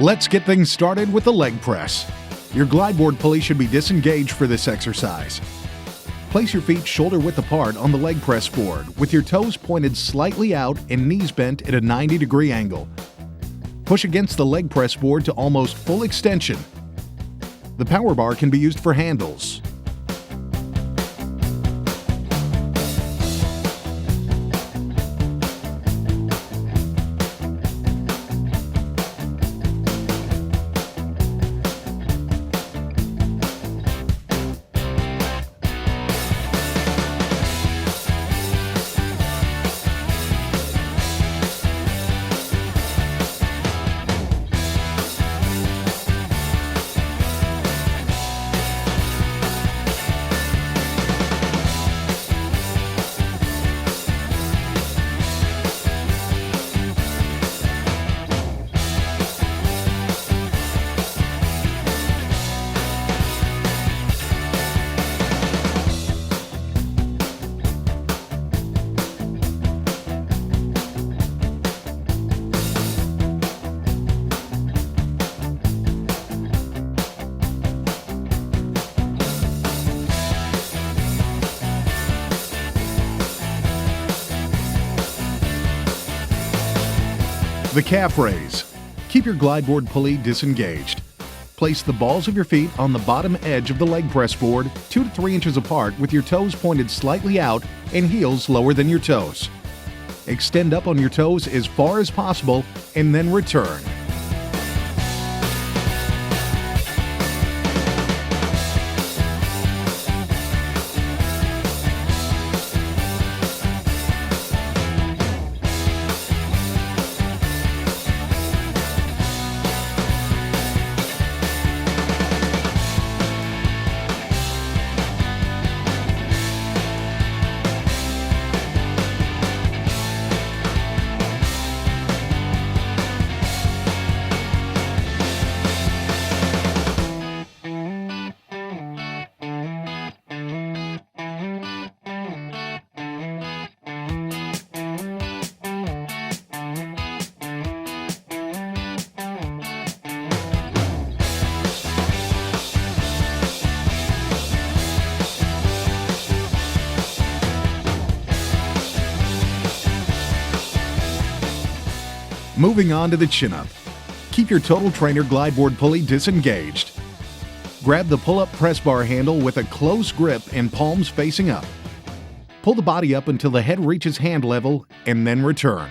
Let's get things started with the leg press. Your glide board pulley should be disengaged for this exercise. Place your feet shoulder-width apart on the leg press board with your toes pointed slightly out and knees bent at a 90-degree angle. Push against the leg press board to almost full extension. The power bar can be used for handles. The calf raise. Keep your glide board pulley disengaged. Place the balls of your feet on the bottom edge of the leg press board 2 to 3 inches apart with your toes pointed slightly out and heels lower than your toes. Extend up on your toes as far as possible and then return. Moving on to the chin-up. Keep your Total Trainer glide board pulley disengaged. Grab the pull-up press bar handle with a close grip and palms facing up. Pull the body up until the head reaches hand level and then return.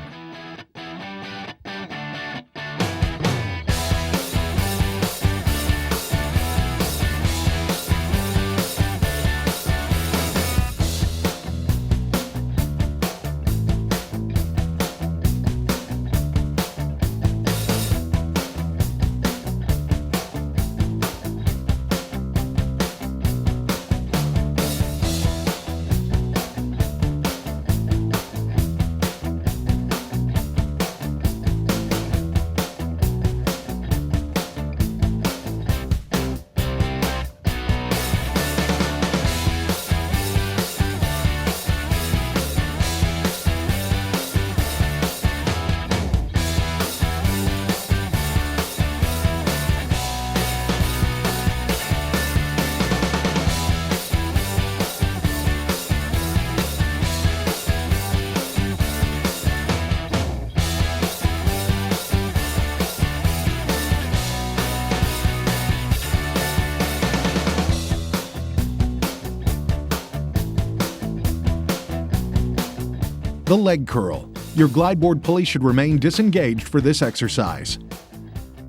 The leg curl. Your glide board pulley should remain disengaged for this exercise.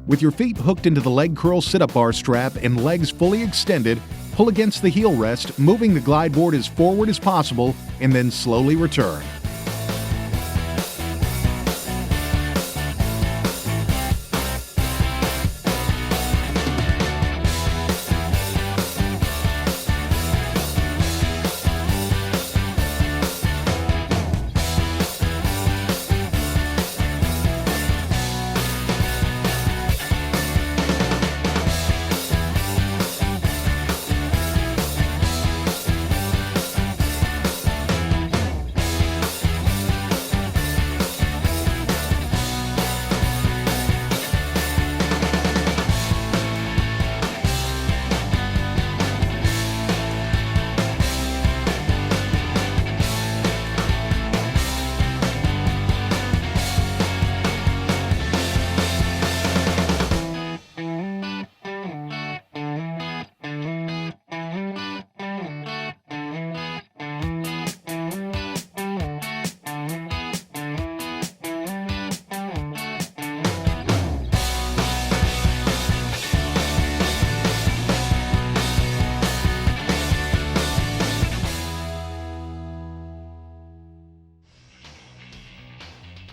With your feet hooked into the leg curl sit-up bar strap and legs fully extended, pull against the heel rest, moving the glide board as forward as possible, and then slowly return.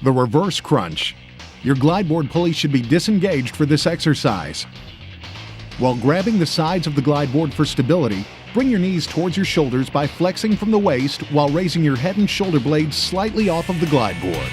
The reverse crunch. Your glide board pulley should be disengaged for this exercise. While grabbing the sides of the glide board for stability, bring your knees towards your shoulders by flexing from the waist while raising your head and shoulder blades slightly off of the glide board.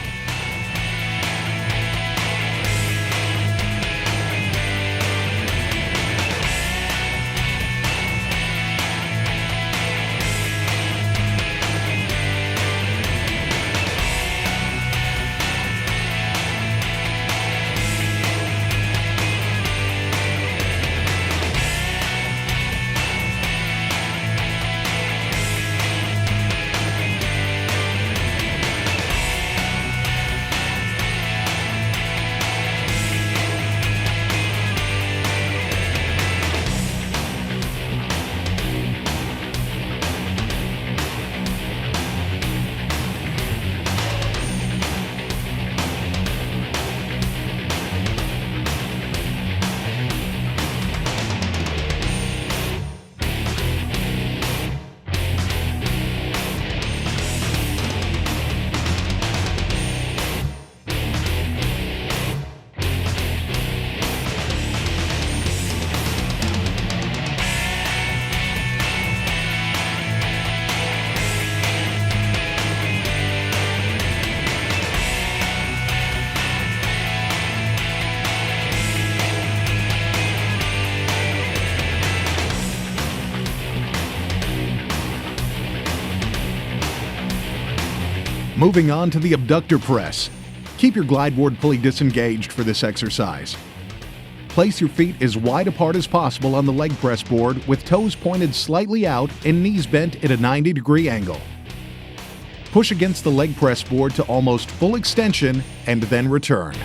Moving on to the abductor press. Keep your glide board pulley disengaged for this exercise. Place your feet as wide apart as possible on the leg press board with toes pointed slightly out and knees bent at a 90-degree angle. Push against the leg press board to almost full extension and then return.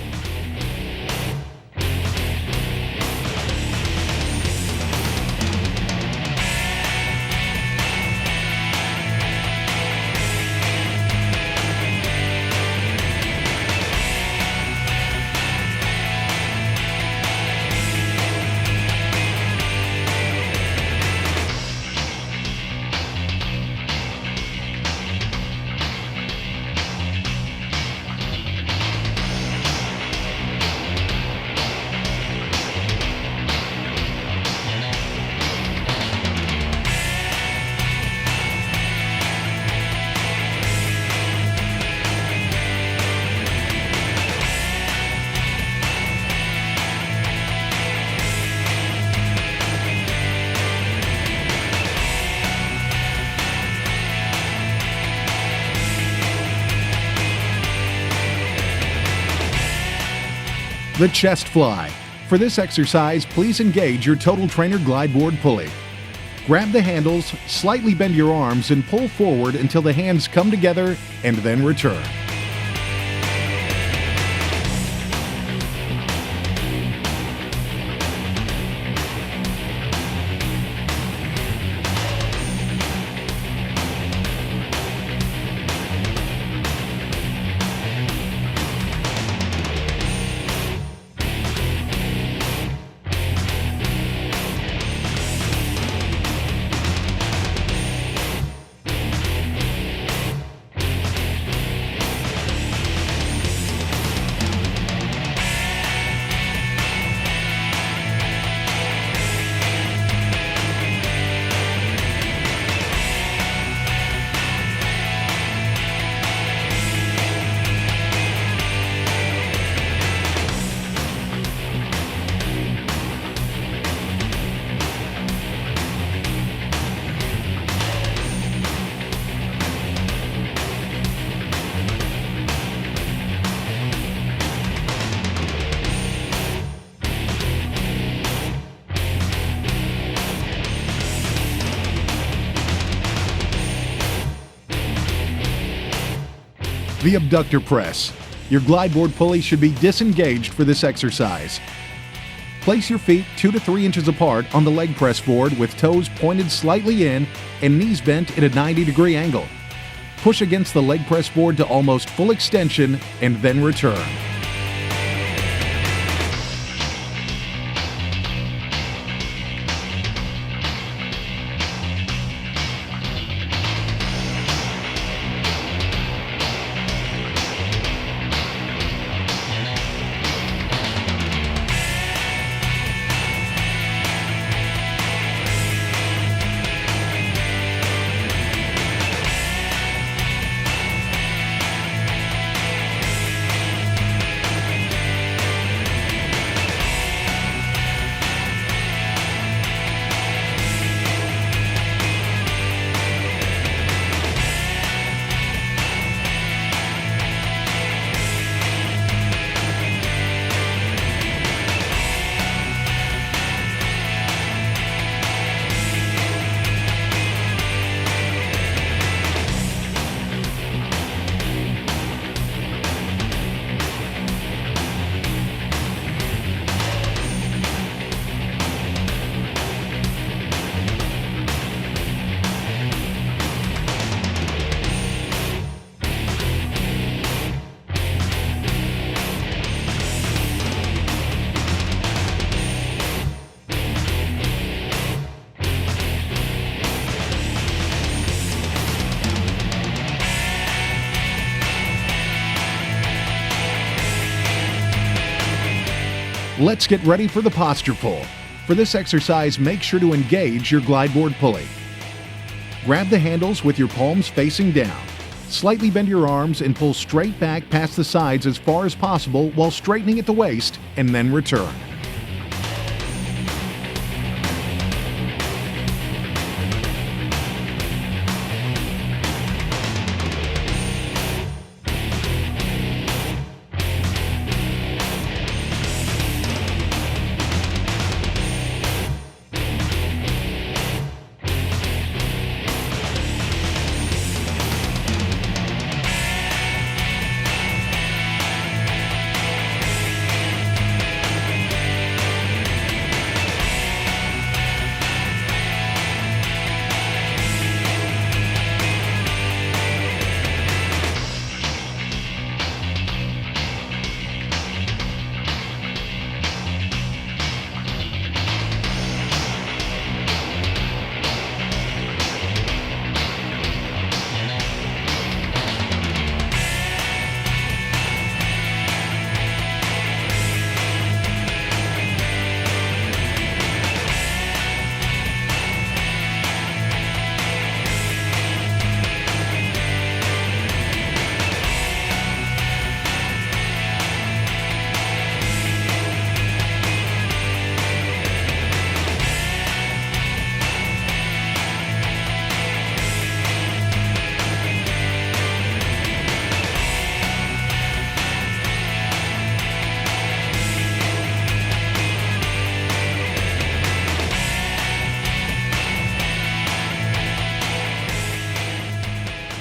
The chest fly. For this exercise, please engage your Total Trainer glide board pulley. Grab the handles, slightly bend your arms, and pull forward until the hands come together and then return. The abductor press. Your glide board pulley should be disengaged for this exercise. Place your feet 2 to 3 inches apart on the leg press board with toes pointed slightly in and knees bent at a 90-degree angle. Push against the leg press board to almost full extension and then return. Let's get ready for the posture pull. For this exercise, make sure to engage your glide board pulley. Grab the handles with your palms facing down. Slightly bend your arms and pull straight back past the sides as far as possible while straightening at the waist, and then return.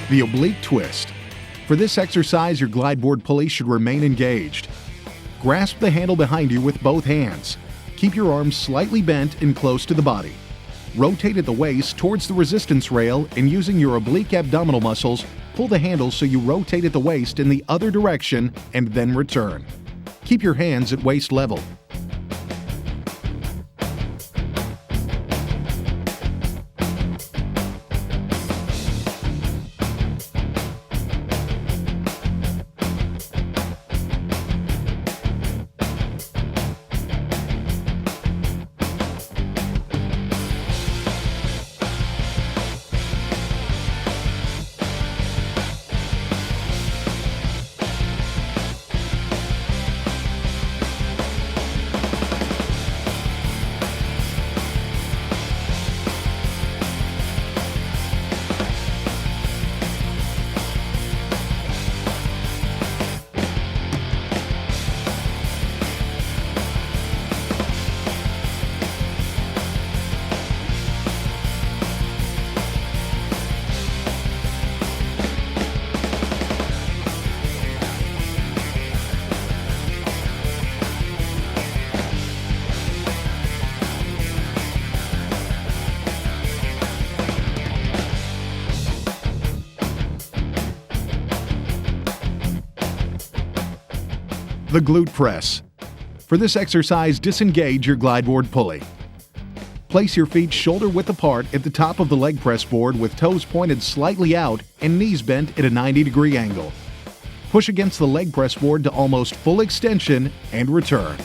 The oblique twist. For this exercise, your glide board pulley should remain engaged. Grasp the handle behind you with both hands. Keep your arms slightly bent and close to the body. Rotate at the waist towards the resistance rail, and using your oblique abdominal muscles, pull the handle so you rotate at the waist in the other direction and then return. Keep your hands at waist level. The glute press. For this exercise, disengage your glide board pulley. Place your feet shoulder width apart at the top of the leg press board with toes pointed slightly out and knees bent at a 90-degree angle. Push against the leg press board to almost full extension and return.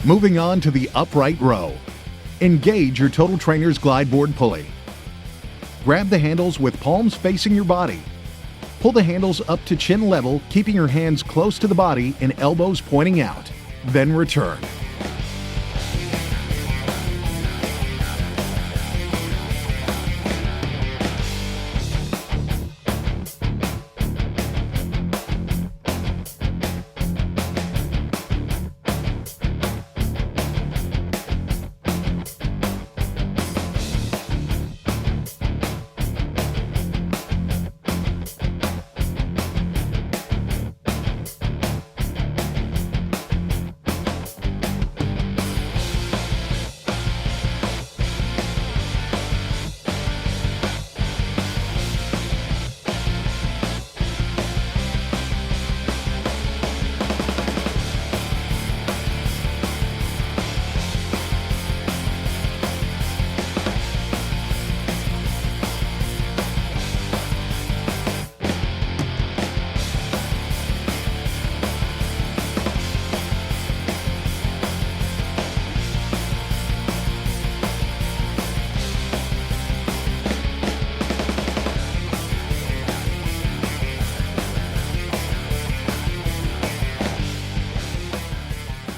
Moving on to the upright row. Engage your Total Trainer's glide board pulley. Grab the handles with palms facing your body. Pull the handles up to chin level, keeping your hands close to the body and elbows pointing out. Then return.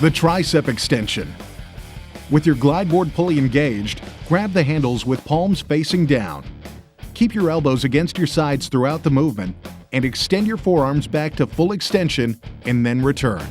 The tricep extension. With your glide board pulley engaged, grab the handles with palms facing down. Keep your elbows against your sides throughout the movement and extend your forearms back to full extension and then return.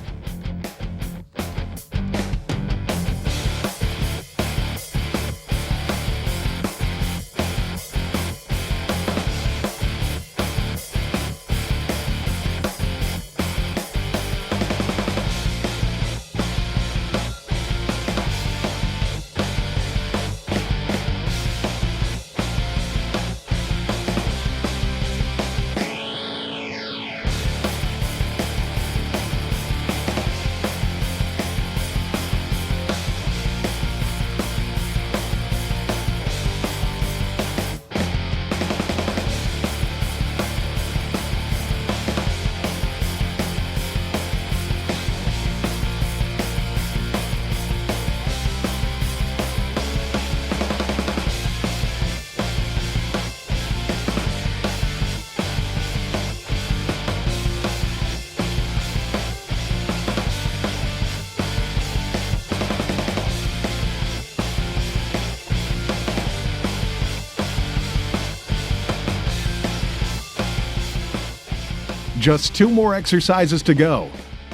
Just 2 more exercises to go.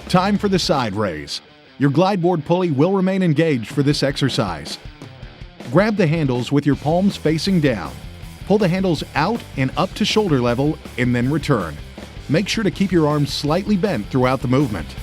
Time for the side raise. Your glide board pulley will remain engaged for this exercise. Grab the handles with your palms facing down. Pull the handles out and up to shoulder level and then return. Make sure to keep your arms slightly bent throughout the movement.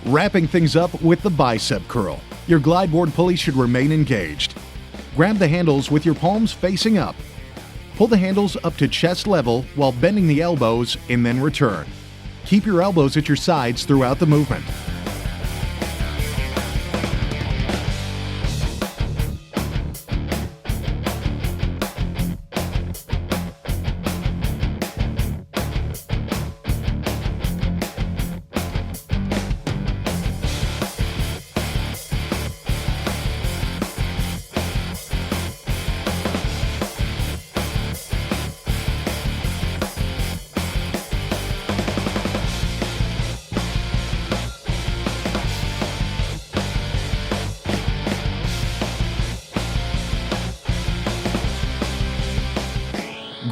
Wrapping things up with the bicep curl. Your glide board pulley should remain engaged. Grab the handles with your palms facing up. Pull the handles up to chest level while bending the elbows and then return. Keep your elbows at your sides throughout the movement.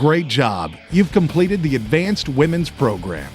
Great job! You've completed the Advanced Women's Program.